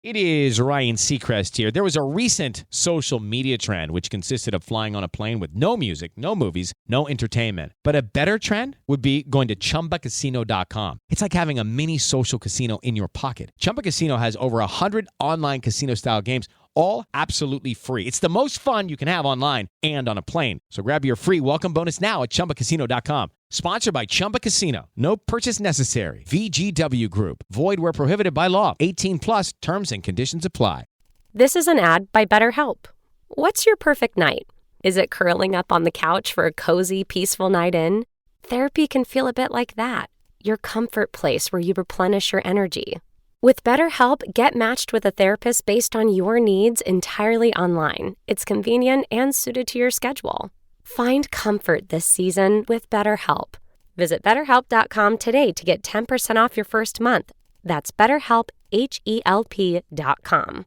It is Ryan Seacrest here. There was a recent social media trend which consisted of flying on a plane with no music, no movies, no entertainment. But a better trend would be going to ChumbaCasino.com. It's like having a mini social casino in your pocket. Chumba Casino has over 100 online casino-style games, all absolutely free. It's the most fun you can have online and on a plane. So grab your free welcome bonus now at ChumbaCasino.com. Sponsored by Chumba Casino. No purchase necessary. VGW Group. Void where prohibited by law. 18 plus terms and conditions apply. This is an ad by BetterHelp. What's your perfect night? Is it curling up on the couch for a cozy, peaceful night in? Therapy can feel a bit like that. Your comfort place where you replenish your energy. With BetterHelp, get matched with a therapist based on your needs entirely online. It's convenient and suited to your schedule. Find comfort this season with BetterHelp. Visit BetterHelp.com today to get 10% off your first month. That's BetterHelp, HELP.com.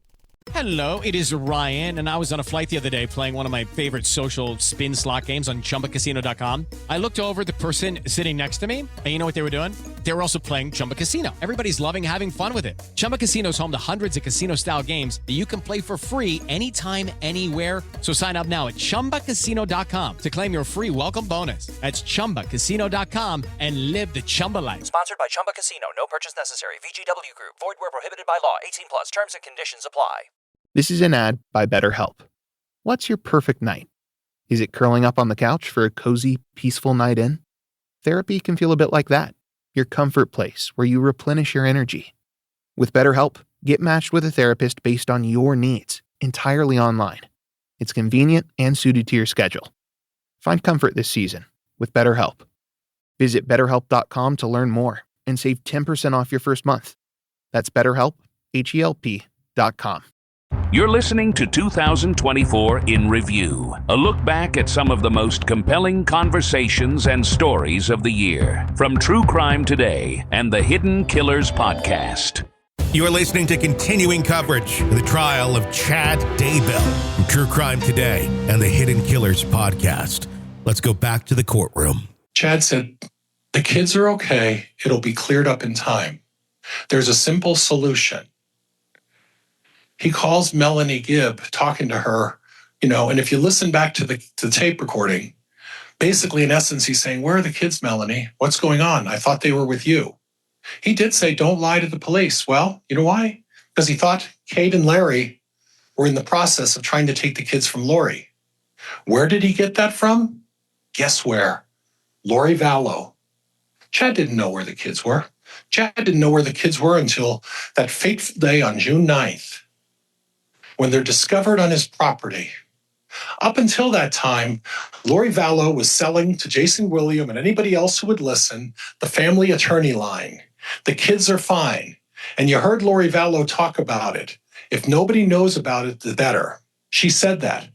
Hello, it is Ryan, and I was on a flight the other day playing one of my favorite social spin slot games on ChumbaCasino.com. I looked over at the person sitting next to me, and you know what they were doing? They were also playing Chumba Casino. Everybody's loving having fun with it. Chumba Casino is home to hundreds of casino-style games that you can play for free anytime, anywhere. So sign up now at ChumbaCasino.com to claim your free welcome bonus. That's ChumbaCasino.com and live the Chumba life. Sponsored by Chumba Casino. No purchase necessary. VGW Group. Void where prohibited by law. 18 plus. Terms and conditions apply. This is an ad by BetterHelp. What's your perfect night? Is it curling up on the couch for a cozy, peaceful night in? Therapy can feel a bit like that. Your comfort place where you replenish your energy. With BetterHelp, get matched with a therapist based on your needs, entirely online. It's convenient and suited to your schedule. Find comfort this season with BetterHelp. Visit BetterHelp.com to learn more and save 10% off your first month. That's BetterHelp, HELP.com. You're listening to 2024 in Review, a look back at some of the most compelling conversations and stories of the year from True Crime Today and the Hidden Killers podcast. You're listening to continuing coverage of the trial of Chad Daybell from True Crime Today and the Hidden Killers podcast. Let's go back to the courtroom. Chad said, "The kids are okay. It'll be cleared up in time. There's a simple solution." He calls Melanie Gibb, talking to her, and if you listen back to the tape recording, basically, in essence, he's saying, "Where are the kids, Melanie? What's going on? I thought they were with you." He did say, "Don't lie to the police." Well, you know why? Because he thought Kate and Larry were in the process of trying to take the kids from Lori. Where did he get that from? Guess where? Lori Vallow. Chad didn't know where the kids were. Chad didn't know where the kids were until that fateful day on June 9th. When they're discovered on his property. Up until that time, Lori Vallow was selling to Jason William and anybody else who would listen the family attorney line. The kids are fine. And you heard Lori Vallow talk about it. If nobody knows about it, the better. She said that.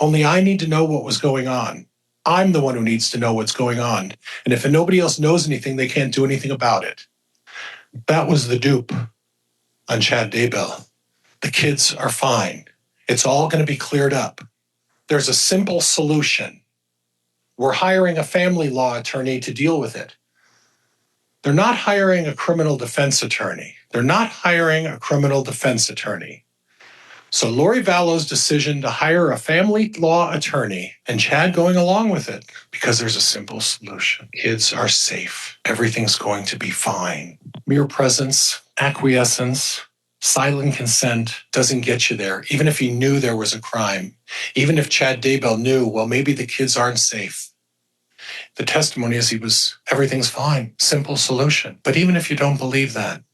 Only I need to know what was going on. I'm the one who needs to know what's going on. And if nobody else knows anything, they can't do anything about it. That was the dupe on Chad Daybell. The kids are fine. It's all going to be cleared up. There's a simple solution. We're hiring a family law attorney to deal with it. They're not hiring a criminal defense attorney. So Lori Vallow's decision to hire a family law attorney and Chad going along with it because there's a simple solution. Kids are safe. Everything's going to be fine. Mere presence, acquiescence, silent consent doesn't get you there. Even if he knew there was a crime, even if Chad Daybell knew, well, maybe the kids aren't safe. The testimony is everything's fine, simple solution. But even if you don't believe that,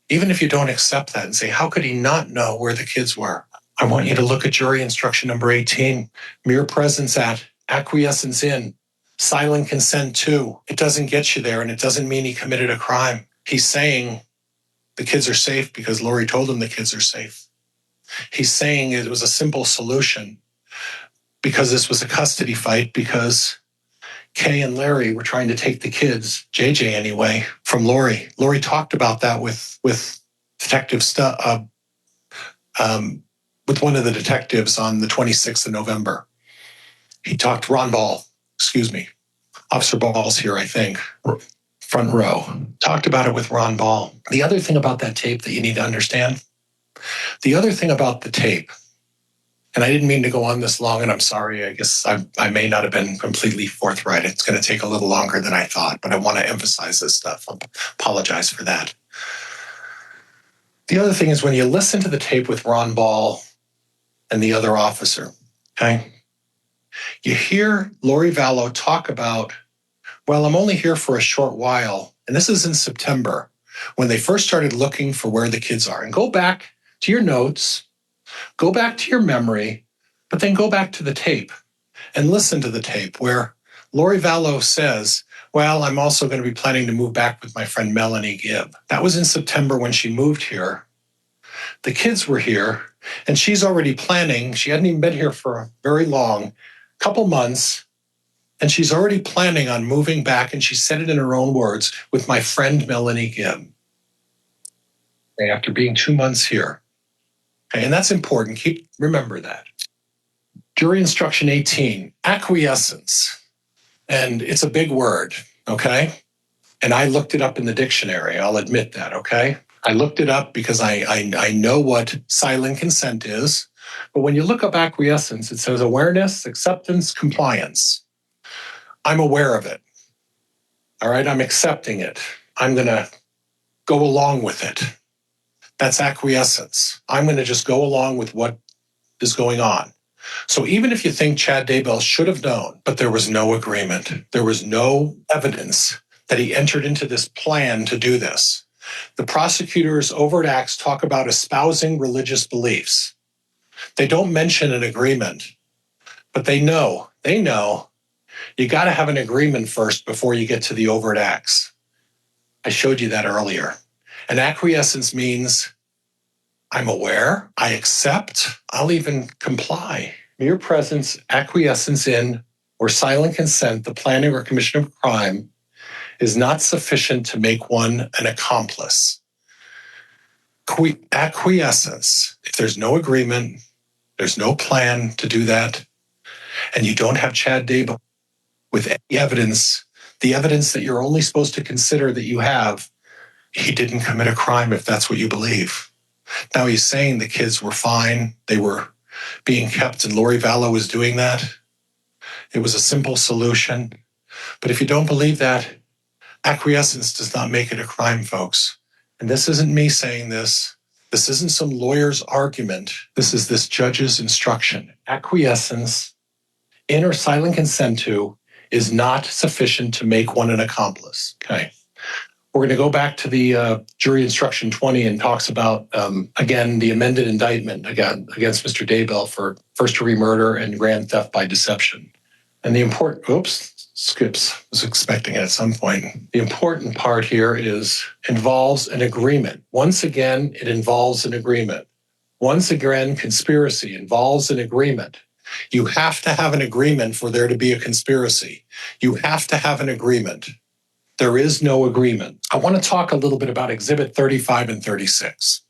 even if you don't accept that and say, how could he not know where the kids were? I want you to look at jury instruction number 18, mere presence at, acquiescence in, silent consent to. It doesn't get you there, and it doesn't mean he committed a crime. He's saying, the kids are safe because Lori told him the kids are safe. He's saying it was a simple solution because this was a custody fight because Kay and Larry were trying to take the kids, JJ anyway, from Lori. Lori talked about that with Detective with one of the detectives on the 26th of November. He talked Officer Ball's here, I think. Front row. Talked about it with Ron Ball. The other thing about that tape that you need to understand, The other thing about the tape, and I didn't mean to go on this long, and I'm sorry, I guess I may not have been completely forthright. It's going to take a little longer than I thought, but I want to emphasize this stuff. I apologize for that. The other thing is when you listen to the tape with Ron Ball and the other officer, okay, you hear Lori Vallow talk about, well, I'm only here for a short while, and this is in September, when they first started looking for where the kids are. And go back to your notes, go back to your memory, but then go back to the tape and listen to the tape where Lori Vallow says, well, I'm also going to be planning to move back with my friend Melanie Gibb. That was in September when she moved here. The kids were here, and she's already planning. She hadn't even been here for very long, couple months, and she's already planning on moving back, and she said it in her own words, with my friend Melanie Gibb. Okay, after being 2 months here. Okay, and that's important. Remember that. Jury instruction 18, acquiescence. And it's a big word, okay? And I looked it up in the dictionary. I'll admit that, okay? I looked it up because I know what silent consent is. But when you look up acquiescence, it says awareness, acceptance, compliance. I'm aware of it. All right, I'm accepting it. I'm going to go along with it. That's acquiescence. I'm going to just go along with what is going on. So even if you think Chad Daybell should have known, but there was no agreement, there was no evidence that he entered into this plan to do this. The prosecutor's overt acts talk about espousing religious beliefs. They don't mention an agreement, but they know you got to have an agreement first before you get to the overt acts. I showed you that earlier. And acquiescence means I'm aware, I accept, I'll even comply. Mere presence, acquiescence in, or silent consent, the planning or commission of crime, is not sufficient to make one an accomplice. Acquiescence, if there's no agreement, there's no plan to do that, and you don't have Chad Daybell with any evidence, the evidence that you're only supposed to consider that you have, he didn't commit a crime if that's what you believe. Now he's saying the kids were fine, they were being kept, and Lori Vallow was doing that. It was a simple solution. But if you don't believe that, acquiescence does not make it a crime, folks. And this isn't me saying this. This isn't some lawyer's argument. This is this judge's instruction. Acquiescence, in or silent consent to, is not sufficient to make one an accomplice. Okay. We're going to go back to the jury instruction 20 and talks about, again, the amended indictment against Mr. Daybell for first-degree murder and grand theft by deception. And the important, skips, was expecting it at some point. The important part here involves an agreement. Once again, it involves an agreement. Once again, conspiracy involves an agreement. You have to have an agreement for there to be a conspiracy. You have to have an agreement. There is no agreement. I want to talk a little bit about Exhibit 35 and 36.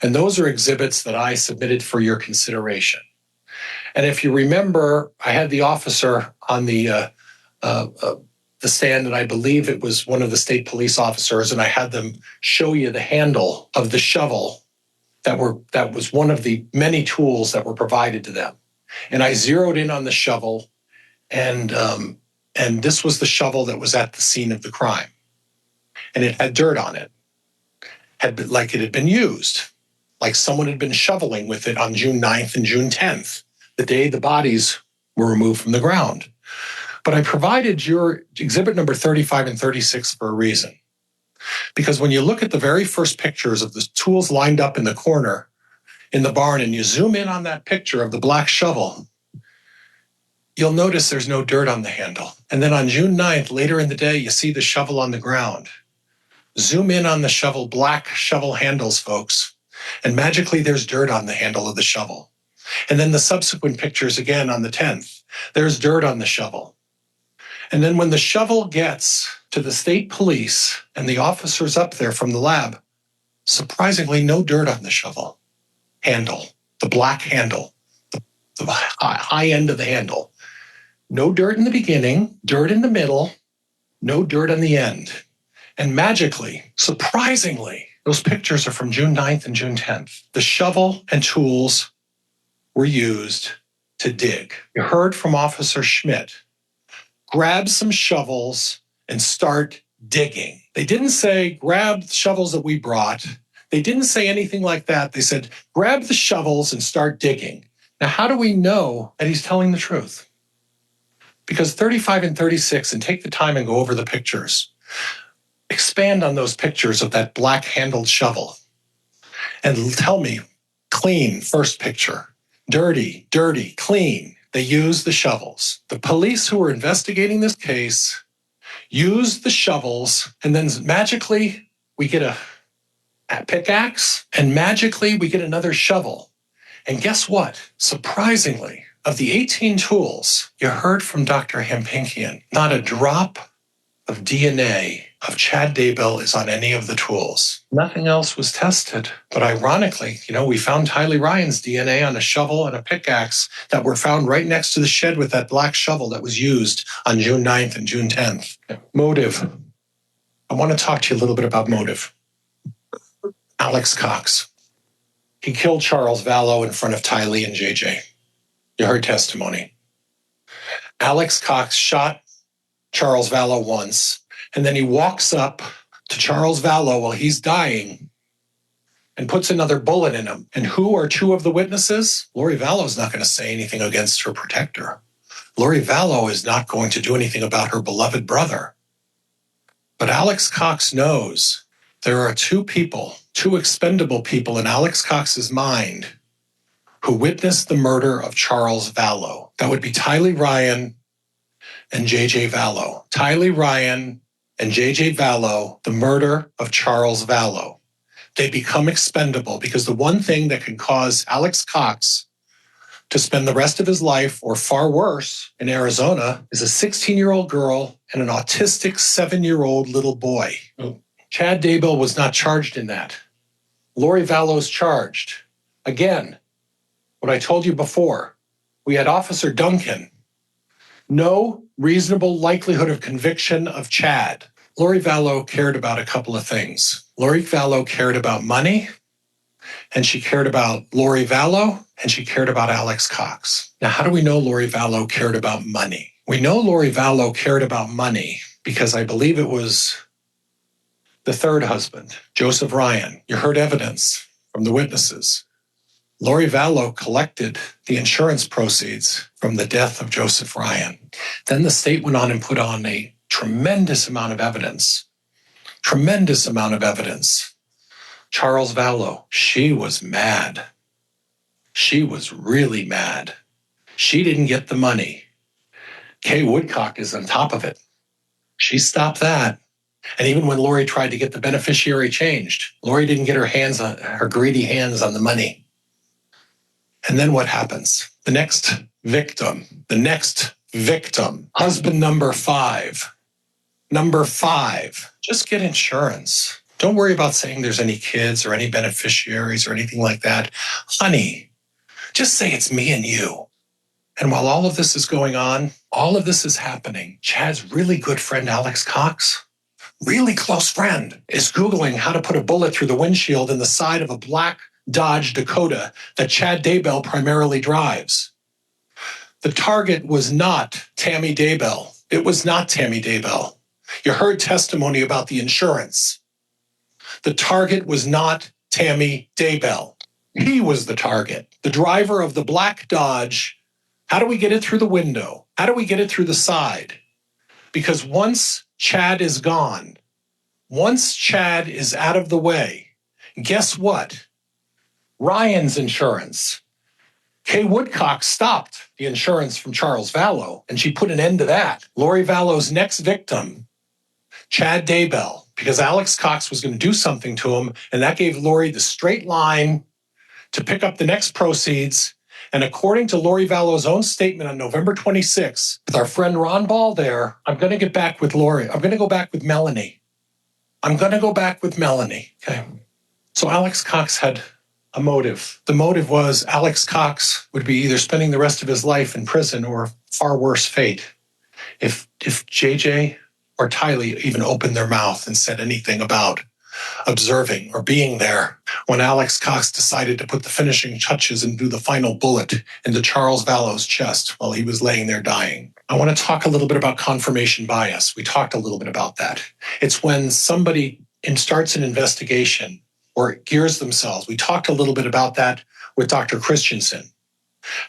And those are exhibits that I submitted for your consideration. And if you remember, I had the officer on the stand, and I believe it was one of the state police officers, and I had them show you the handle of the shovel that was one of the many tools that were provided to them. And I zeroed in on the shovel, and this was the shovel that was at the scene of the crime. And it had dirt on it, like it had been used, like someone had been shoveling with it on June 9th and June 10th, the day the bodies were removed from the ground. But I provided your exhibit number 35 and 36 for a reason. Because when you look at the very first pictures of the tools lined up in the corner in the barn, and you zoom in on that picture of the black shovel, you'll notice there's no dirt on the handle. And then on June 9th, later in the day, you see the shovel on the ground. Zoom in on the shovel, black shovel handles, folks, and magically there's dirt on the handle of the shovel. And then the subsequent pictures again on the 10th, there's dirt on the shovel. And then when the shovel gets to the state police and the officers up there from the lab, surprisingly, no dirt on the shovel handle, the black handle, the high end of the handle. No dirt in the beginning, dirt in the middle, no dirt on the end. And magically, surprisingly, Those pictures are from June 9th and June 10th. The shovel and tools were used to dig. You heard from Officer Schmidt. Grab some shovels and start digging. They didn't say, grab the shovels that we brought. They didn't say anything like that. They said, grab the shovels and start digging. Now, how do we know that he's telling the truth? Because 35 and 36, and take the time and go over the pictures. Expand on those pictures of that black-handled shovel. And tell me, clean, first picture. Dirty, dirty, clean. They used the shovels. The police who were investigating this case used the shovels, and then magically we get a pickaxe, and magically we get another shovel. And guess what? Surprisingly, of the 18 tools you heard from Dr. Hampinkian, not a drop of DNA of Chad Daybell is on any of the tools. Nothing else was tested. But ironically, we found Tylee Ryan's DNA on a shovel and a pickaxe that were found right next to the shed with that black shovel that was used on June 9th and June 10th. Motive. I want to talk to you a little bit about motive. Alex Cox. He killed Charles Vallow in front of Tylee and JJ. You heard testimony. Alex Cox shot Charles Vallow once, and then he walks up to Charles Vallow while he's dying and puts another bullet in him. And who are two of the witnesses? Lori Vallow's not going to say anything against her protector. Lori Vallow is not going to do anything about her beloved brother. But Alex Cox knows there are two people, two expendable people in Alex Cox's mind who witnessed the murder of Charles Vallow. That would be Tylee Ryan and JJ Vallow. Tylee Ryan and JJ Vallow, the murder of Charles Vallow. They become expendable because the one thing that can cause Alex Cox to spend the rest of his life, or far worse, in Arizona, is a 16-year-old girl and an autistic 7-year-old little boy. Chad Daybell was not charged in that. Lori Vallow's charged. Again, what I told you before, we had Officer Duncan. No reasonable likelihood of conviction of Chad. Lori Vallow cared about a couple of things. Lori Vallow cared about money, and she cared about Lori Vallow, and she cared about Alex Cox. Now, how do we know Lori Vallow cared about money? We know Lori Vallow cared about money because I believe it was the third husband, Joseph Ryan. You heard evidence from the witnesses. Lori Vallow collected the insurance proceeds from the death of Joseph Ryan. Then the state went on and put on a tremendous amount of evidence. Tremendous amount of evidence. Charles Vallow, she was mad. She was really mad. She didn't get the money. Kay Woodcock is on top of it. She stopped that. And even when Lori tried to get the beneficiary changed, Lori didn't get her greedy hands on the money. And then what happens? The next victim, husband number 5. Number 5, just get insurance. Don't worry about saying there's any kids or any beneficiaries or anything like that. Honey, just say it's me and you. And while all of this is going on, all of this is happening, Chad's really good friend, Alex Cox, really close friend, is Googling how to put a bullet through the windshield in the side of a black Dodge Dakota that Chad Daybell primarily drives. The target was not Tammy Daybell. It was not Tammy Daybell. You heard testimony about the insurance. The target was not Tammy Daybell. He was the target. The driver of the black Dodge. How do we get it through the window? How do we get it through the side? Because once Chad is gone, once Chad is out of the way, guess what? Ryan's insurance. Kay Woodcock stopped the insurance from Charles Vallow, and she put an end to that. Lori Vallow's next victim, Chad Daybell, because Alex Cox was going to do something to him, and that gave Lori the straight line to pick up the next proceeds. And according to Lori Vallow's own statement on November 26th, with our friend Ron Ball there, I'm going to get back with Lori. I'm going to go back with Melanie. Okay. So Alex Cox had a motive. The motive was Alex Cox would be either spending the rest of his life in prison or far worse fate if JJ or Tylee even opened their mouth and said anything about observing or being there when Alex Cox decided to put the finishing touches and do the final bullet into Charles Vallow's chest while he was laying there dying. I want to talk a little bit about confirmation bias. We talked a little bit about that. It's when somebody starts an investigation or gears themselves. We talked a little bit about that with Dr. Christensen,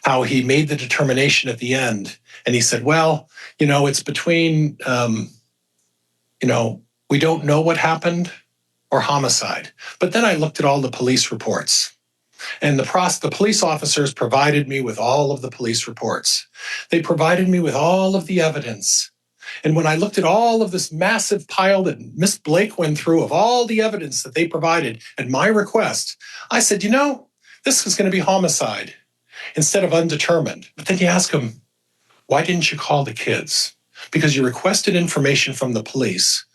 how he made the determination at the end. And he said, well, it's between, we don't know what happened or homicide. But then I looked at all the police reports. And the police officers provided me with all of the police reports. They provided me with all of the evidence. And when I looked at all of this massive pile that Miss Blake went through of all the evidence that they provided at my request, I said, this is going to be homicide instead of undetermined. But then you ask them, why didn't you call the kids? Because you requested information from the police.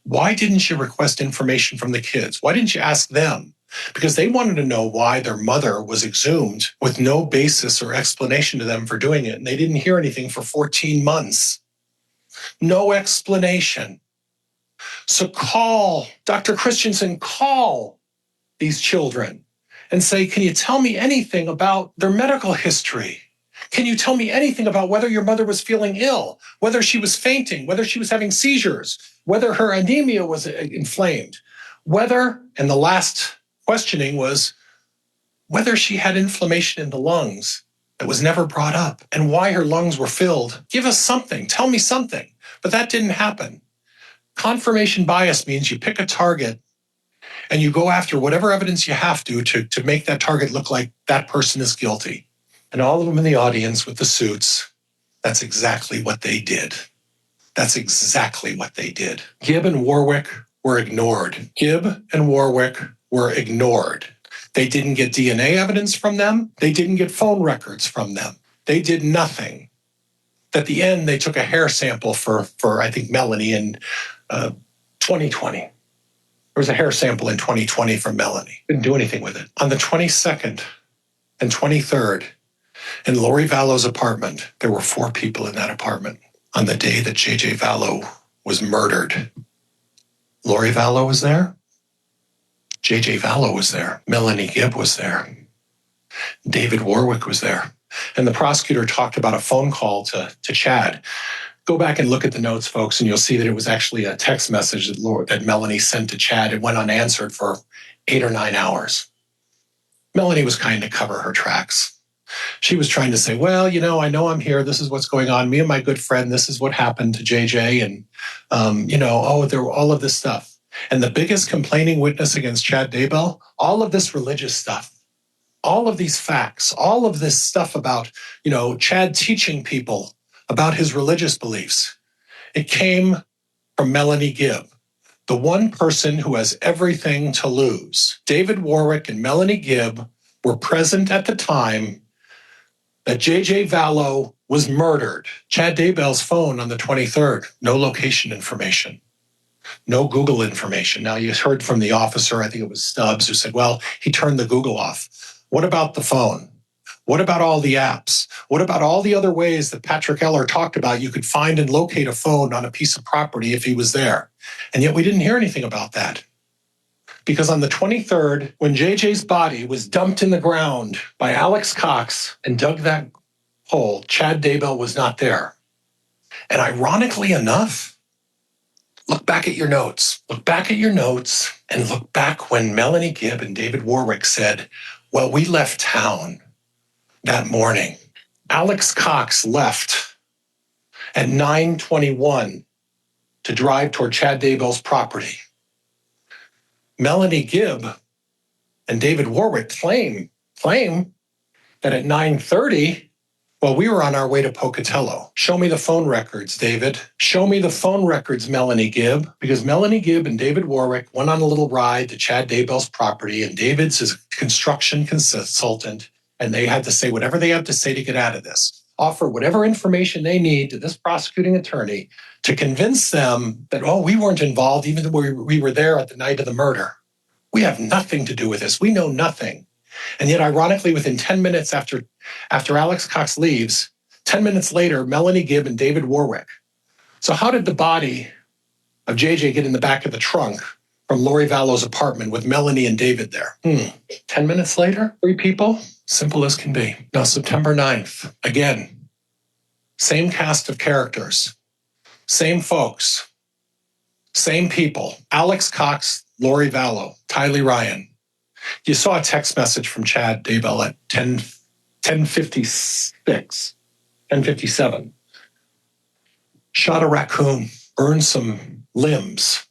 Why didn't you request information from the kids? Why didn't you ask them? Because they wanted to know why their mother was exhumed with no basis or explanation to them for doing it. And they didn't hear anything for 14 months. No explanation. So call, Dr. Christensen, call these children and say, can you tell me anything about their medical history? Can you tell me anything about whether your mother was feeling ill, whether she was fainting, whether she was having seizures, whether her anemia was inflamed, and the last questioning was whether she had inflammation in the lungs that was never brought up and why her lungs were filled. Give us something. Tell me something. But that didn't happen. Confirmation bias means you pick a target and you go after whatever evidence you have to make that target look like that person is guilty. And all of them in the audience with the suits, that's exactly what they did. That's exactly what they did. Gibb and Warwick were ignored. Gibb and Warwick were ignored. They didn't get DNA evidence from them. They didn't get phone records from them. They did nothing. At the end, they took a hair sample for I think, Melanie in 2020. There was a hair sample in 2020 from Melanie. Didn't do anything with it. On the 22nd and 23rd, in Lori Vallow's apartment, there were 4 people in that apartment. On the day that J.J. Vallow was murdered, Lori Vallow was there. J.J. Vallow was there. Melanie Gibb was there. David Warwick was there. And the prosecutor talked about a phone call to Chad. Go back and look at the notes, folks, and you'll see that it was actually a text message that Melanie sent to Chad. It went unanswered for 8 or 9 hours. Melanie was trying to cover her tracks. She was trying to say, well, I know I'm here. This is what's going on. Me and my good friend, this is what happened to JJ. And, there were all of this stuff. And the biggest complaining witness against Chad Daybell, all of this religious stuff, all of these facts, all of this stuff about, Chad teaching people about his religious beliefs, it came from Melanie Gibb, the one person who has everything to lose. David Warwick and Melanie Gibb were present at the time that J.J. Vallow was murdered. Chad Daybell's phone on the 23rd, no location information, no Google information. Now, you heard from the officer, I think it was Stubbs, who said, well, he turned the Google off. What about the phone? What about all the apps? What about all the other ways that Patrick Eller talked about you could find and locate a phone on a piece of property if he was there? And yet we didn't hear anything about that. Because on the 23rd, when JJ's body was dumped in the ground by Alex Cox and dug that hole, Chad Daybell was not there. And ironically enough, look back at your notes. Look back at your notes and look back when Melanie Gibb and David Warwick said, well, we left town that morning. Alex Cox left at 9:21 to drive toward Chad Daybell's property. Melanie Gibb and David Warwick claim that at 9:30, well, we were on our way to Pocatello. Show me the phone records, David. Show me the phone records, Melanie Gibb, because Melanie Gibb and David Warwick went on a little ride to Chad Daybell's property, and David's his construction consultant, and they had to say whatever they have to say to get out of this. Offer whatever information they need to this prosecuting attorney to convince them that, we weren't involved even though we were there at the night of the murder. We have nothing to do with this. We know nothing. And yet, ironically, within 10 minutes after Alex Cox leaves, 10 minutes later, Melanie Gibb and David Warwick. So how did the body of JJ get in the back of the trunk from Lori Vallow's apartment with Melanie and David there. 10 minutes later, 3 people, simple as can be. Now, September 9th, again, same cast of characters, same folks, same people. Alex Cox, Lori Vallow, Tylee Ryan. You saw a text message from Chad Daybell at 10:56, 10:57. Shot a raccoon, burned some limbs.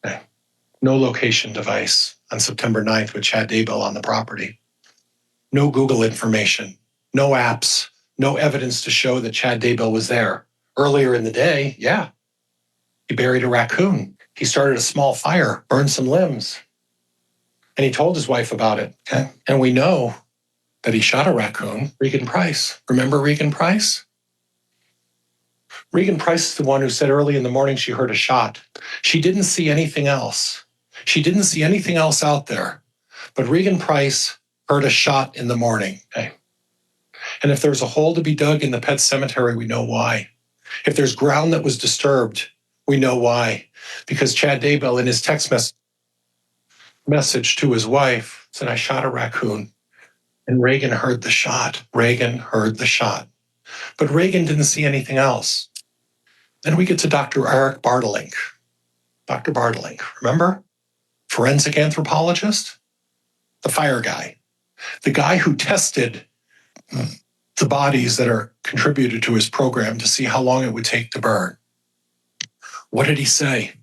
No location device on September 9th with Chad Daybell on the property. No Google information, no apps, no evidence to show that Chad Daybell was there. Earlier in the day, yeah, he buried a raccoon. He started a small fire, burned some limbs, and he told his wife about it. Okay? And we know that he shot a raccoon. Regan Price. Remember Regan Price? Regan Price is the one who said early in the morning she heard a shot. She didn't see anything else. She didn't see anything else out there. But Regan Price heard a shot in the morning. Okay? And if there's a hole to be dug in the pet cemetery, we know why. If there's ground that was disturbed, we know why. Because Chad Daybell, in his text message to his wife, said, I shot a raccoon. And Regan heard the shot. Regan heard the shot. But Regan didn't see anything else. Then we get to Dr. Eric Bartlink. Dr. Bartlink, remember? Forensic anthropologist? The fire guy. The guy who tested the bodies that are contributed to his program to see how long it would take to burn. What did he say?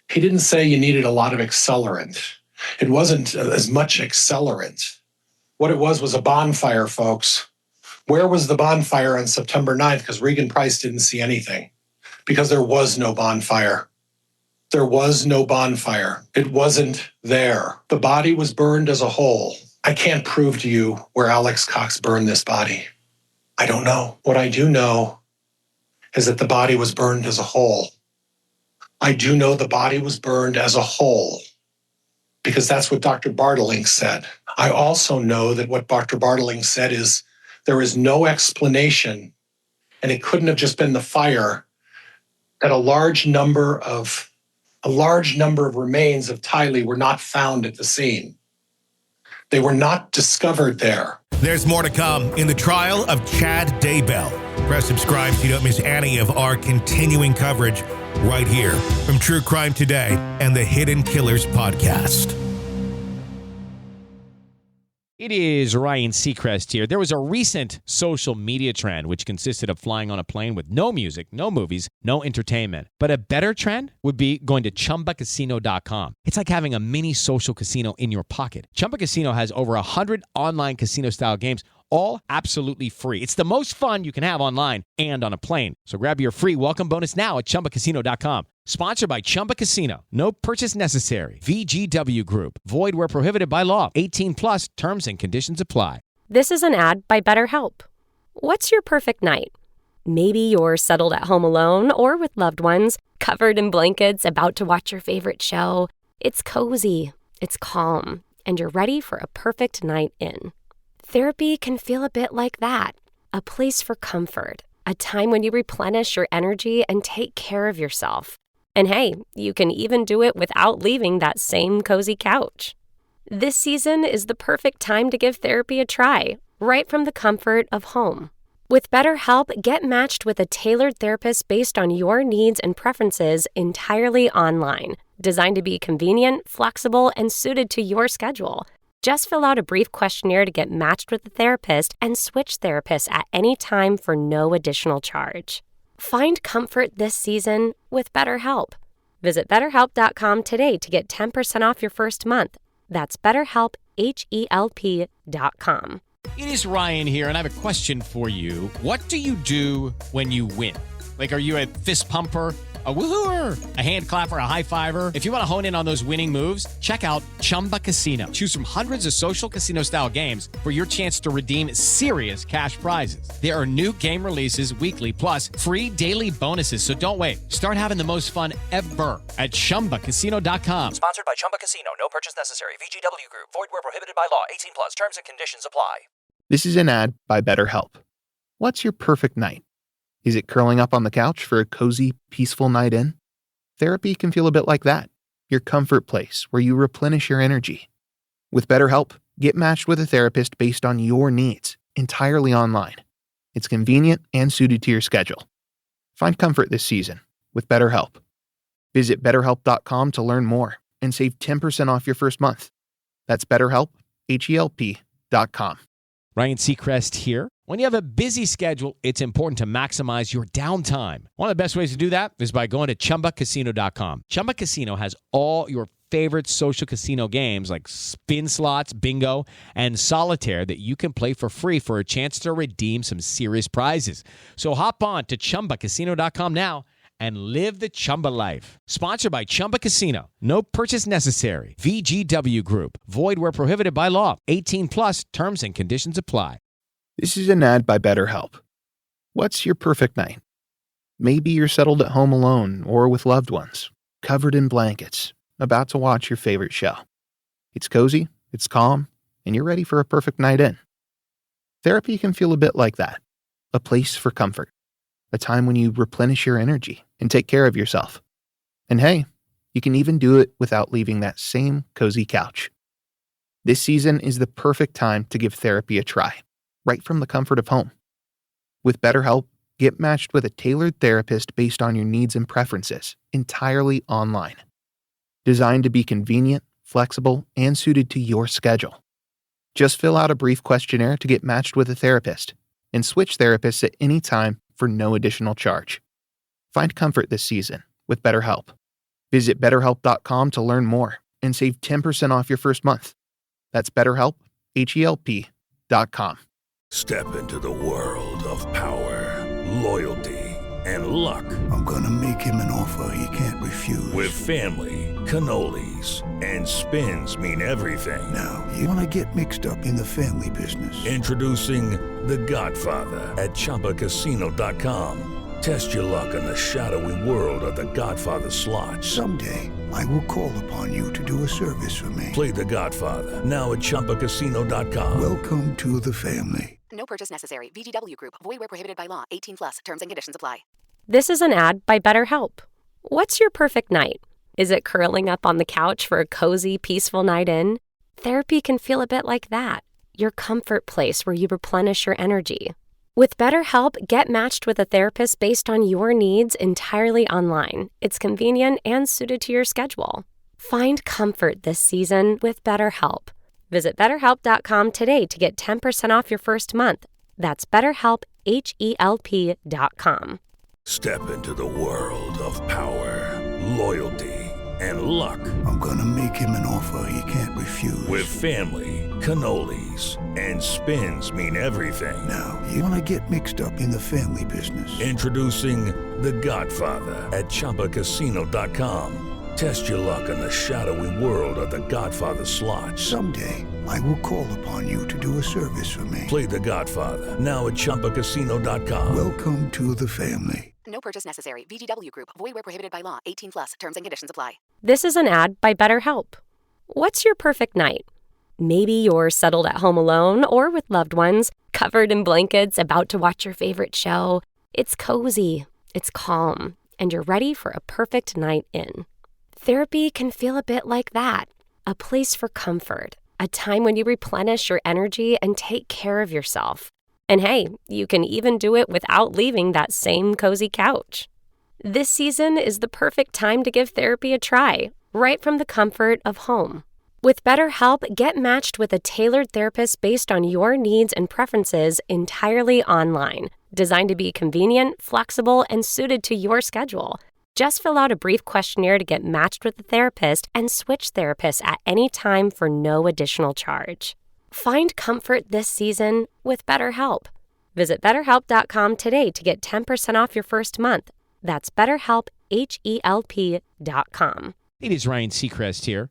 He didn't say you needed a lot of accelerant. It wasn't as much accelerant. What it was a bonfire, folks. Where was the bonfire on September 9th? Because Regan Price didn't see anything. Because there was no bonfire. There was no bonfire. It wasn't there. The body was burned as a whole. I can't prove to you where Alex Cox burned this body. I don't know. What I do know is that the body was burned as a whole. I do know the body was burned as a whole because that's what Dr. Bartlink said. I also know that what Dr. Bartlink said is there is no explanation, and it couldn't have just been the fire, that a large number of remains of Tylee were not found at the scene. They were not discovered there. There's more to come in the trial of Chad Daybell. Press subscribe so you don't miss any of our continuing coverage right here from True Crime Today and the Hidden Killers podcast. It is Ryan Seacrest here. There was a recent social media trend which consisted of flying on a plane with no music, no movies, no entertainment. But a better trend would be going to ChumbaCasino.com. It's like having a mini social casino in your pocket. Chumba Casino has over 100 online casino-style games, all absolutely free. It's the most fun you can have online and on a plane. So grab your free welcome bonus now at ChumbaCasino.com. Sponsored by Chumba Casino. No purchase necessary. VGW Group. Void where prohibited by law. 18 plus terms and conditions apply. This is an ad by BetterHelp. What's your perfect night? Maybe you're settled at home alone or with loved ones, covered in blankets, about to watch your favorite show. It's cozy, it's calm, and you're ready for a perfect night in. Therapy can feel a bit like that. A place for comfort. A time when you replenish your energy and take care of yourself. And hey, you can even do it without leaving that same cozy couch. This season is the perfect time to give therapy a try, right from the comfort of home. With BetterHelp, get matched with a tailored therapist based on your needs and preferences entirely online, designed to be convenient, flexible, and suited to your schedule. Just fill out a brief questionnaire to get matched with a therapist and switch therapists at any time for no additional charge. Find comfort this season with BetterHelp. Visit BetterHelp.com today to get 10% off your first month. That's BetterHelp, HELP.com. It is Ryan here, and I have a question for you. What do you do when you win? Like, are you a fist pumper, a woohooer, a hand clapper, a high fiver? If you want to hone in on those winning moves, check out Chumba Casino. Choose from hundreds of social casino-style games for your chance to redeem serious cash prizes. There are new game releases weekly, plus free daily bonuses. So don't wait. Start having the most fun ever at ChumbaCasino.com. Sponsored by Chumba Casino. No purchase necessary. VGW Group. Void where prohibited by law. 18 plus. Terms and conditions apply. This is an ad by BetterHelp. What's your perfect night? Is it curling up on the couch for a cozy, peaceful night in? Therapy can feel a bit like that. your comfort place where you replenish your energy. With BetterHelp, get matched with a therapist based on your needs, entirely online. It's convenient and suited to your schedule. Find comfort this season with BetterHelp. Visit BetterHelp.com to learn more and save 10% off your first month. That's BetterHelp, HELP.com. Ryan Seacrest here. When you have a busy schedule, it's important to maximize your downtime. One of the best ways to do that is by going to ChumbaCasino.com. Chumba Casino has all your favorite social casino games like spin slots, bingo, and solitaire that you can play for free for a chance to redeem some serious prizes. So hop on to ChumbaCasino.com now and live the Chumba life. Sponsored by Chumba Casino. No purchase necessary. VGW Group. Void where prohibited by law. 18 plus terms and conditions apply. This is an ad by BetterHelp. What's your perfect night? Maybe you're settled at home alone or with loved ones, covered in blankets, about to watch your favorite show. It's cozy, it's calm, and you're ready for a perfect night in. Therapy can feel a bit like that. A place for comfort. A time when you replenish your energy and take care of yourself. And hey, you can even do it without leaving that same cozy couch. This season is the perfect time to give therapy a try, right from the comfort of home. With BetterHelp, get matched with a tailored therapist based on your needs and preferences, entirely online. Designed to be convenient, flexible, and suited to your schedule. Just fill out a brief questionnaire to get matched with a therapist, and switch therapists at any time for no additional charge. Find comfort this season with BetterHelp. Visit BetterHelp.com to learn more and save 10% off your first month. That's BetterHelp, HELP.com. Step into the world of power, loyalty, and luck. I'm gonna make him an offer he can't refuse. With family, cannolis, and spins mean everything. Now, you wanna get mixed up in the family business. Introducing The Godfather at ChumbaCasino.com. Test your luck in the shadowy world of The Godfather slot. Someday, I will call upon you to do a service for me. Play The Godfather, now at ChumbaCasino.com. Welcome to the family. No purchase necessary. VGW Group. Void where prohibited by law. 18 plus. Terms and conditions apply. This is an ad by BetterHelp. What's your perfect night? Is it curling up on the couch for a cozy, peaceful night in? Therapy can feel a bit like that. Your comfort place where you replenish your energy. With BetterHelp, get matched with a therapist based on your needs entirely online. It's convenient and suited to your schedule. Find comfort this season with BetterHelp. Visit BetterHelp.com today to get 10% off your first month. That's BetterHelp, HELP.com. Step into the world of power, loyalty, and luck. I'm gonna make him an offer he can't refuse. With family, cannolis, and spins mean everything. Now, you wanna get mixed up in the family business. Introducing The Godfather at ChumbaCasino.com. Test your luck in the shadowy world of The Godfather slot. Someday, I will call upon you to do a service for me. Play The Godfather, now at ChumbaCasino.com. Welcome to the family. No purchase necessary. VGW Group. Void where prohibited by law. 18 plus. Terms and conditions apply. This is an ad by BetterHelp. What's your perfect night? Maybe you're settled at home alone or with loved ones, covered in blankets, about to watch your favorite show. It's cozy, it's calm, and you're ready for a perfect night in. Therapy can feel a bit like that. A place for comfort. A time when you replenish your energy and take care of yourself. And hey, you can even do it without leaving that same cozy couch. This season is the perfect time to give therapy a try, right from the comfort of home. With BetterHelp, get matched with a tailored therapist based on your needs and preferences entirely online. Designed to be convenient, flexible, and suited to your schedule. Just fill out a brief questionnaire to get matched with a therapist and switch therapists at any time for no additional charge. Find comfort this season with BetterHelp. Visit BetterHelp.com today to get 10% off your first month. That's BetterHelp, HELP.com. It is Ryan Seacrest here.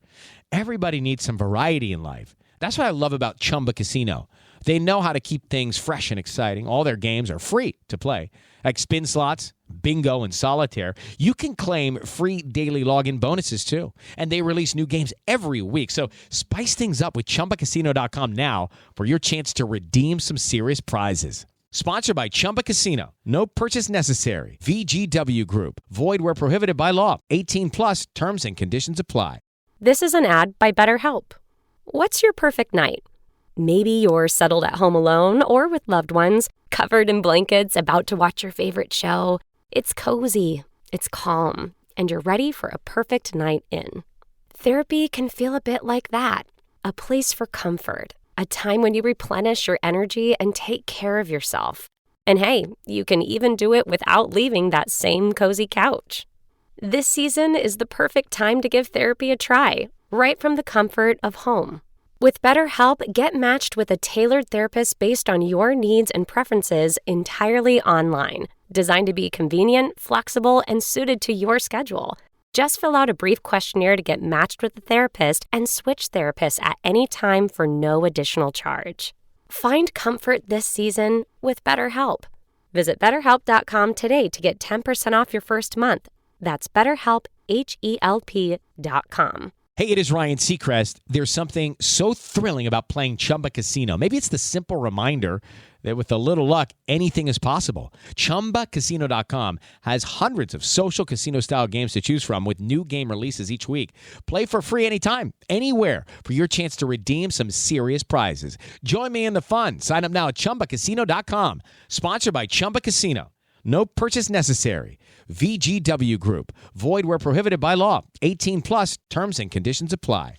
Everybody needs some variety in life. That's what I love about Chumba Casino. They know how to keep things fresh and exciting. All their games are free to play. Like spin slots, bingo, and solitaire. You can claim free daily login bonuses too. And they release new games every week. So spice things up with ChumbaCasino.com now for your chance to redeem some serious prizes. Sponsored by Chumba Casino. No purchase necessary. VGW Group. Void where prohibited by law. 18 plus terms and conditions apply. This is an ad by BetterHelp. What's your perfect night? Maybe you're settled at home alone or with loved ones, covered in blankets, about to watch your favorite show. It's cozy, it's calm, and you're ready for a perfect night in. Therapy can feel a bit like that. A place for comfort. A time when you replenish your energy and take care of yourself. And hey, you can even do it without leaving that same cozy couch. This season is the perfect time to give therapy a try, right from the comfort of home. With BetterHelp, get matched with a tailored therapist based on your needs and preferences entirely online, designed to be convenient, flexible, and suited to your schedule. Just fill out a brief questionnaire to get matched with a therapist and switch therapists at any time for no additional charge. Find comfort this season with BetterHelp. Visit BetterHelp.com today to get 10% off your first month. That's BetterHelp, HELP.com. Hey, it is Ryan Seacrest. There's something so thrilling about playing Chumba Casino. Maybe it's the simple reminder that with a little luck, anything is possible. ChumbaCasino.com has hundreds of social casino-style games to choose from with new game releases each week. Play for free anytime, anywhere for your chance to redeem some serious prizes. Join me in the fun. Sign up now at ChumbaCasino.com. Sponsored by Chumba Casino. No purchase necessary. VGW Group. Void where prohibited by law. 18 plus terms and conditions apply.